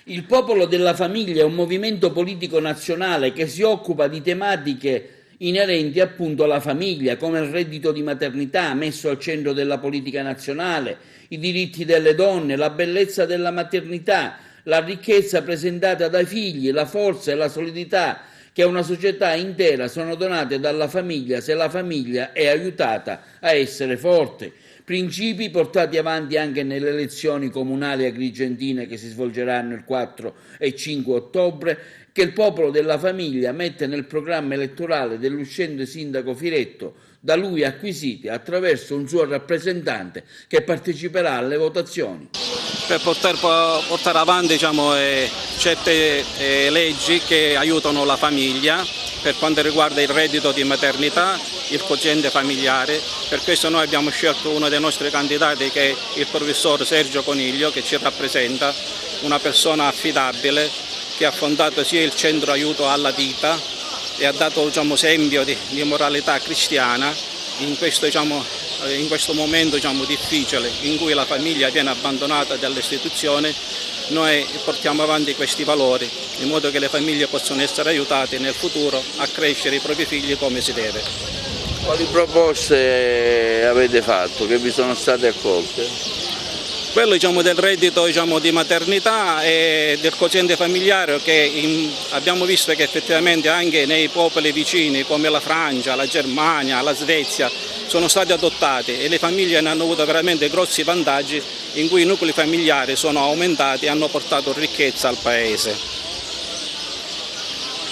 Il Popolo della Famiglia è un movimento politico nazionale che si occupa di tematiche inerenti appunto alla famiglia, come il reddito di maternità messo al centro della politica nazionale, i diritti delle donne, la bellezza della maternità, la ricchezza presentata dai figli, la forza e la solidità che a una società intera sono donate dalla famiglia se la famiglia è aiutata a essere forte. Principi portati avanti anche nelle elezioni comunali agrigentine che si svolgeranno il 4 e 5 ottobre, che il Popolo della Famiglia mette nel programma elettorale dell'uscente sindaco Firetto, da lui acquisiti attraverso un suo rappresentante che parteciperà alle votazioni. Per portare avanti certe leggi che aiutano la famiglia per quanto riguarda il reddito di maternità, il quoziente familiare. Per questo noi abbiamo scelto uno dei nostri candidati che è il professor Sergio Coniglio, che ci rappresenta, una persona affidabile che ha fondato sia il centro aiuto alla vita e ha dato esempio di moralità cristiana in questo momento difficile in cui la famiglia viene abbandonata dall'istituzione. Noi portiamo avanti questi valori in modo che le famiglie possano essere aiutate nel futuro a crescere i propri figli come si deve. Quali proposte avete fatto che vi sono state accolte? Quello del reddito di maternità e del quoziente familiare, che abbiamo visto che effettivamente anche nei popoli vicini come la Francia, la Germania, la Svezia sono stati adottati e le famiglie ne hanno avuto veramente grossi vantaggi, in cui i nuclei familiari sono aumentati e hanno portato ricchezza al Paese.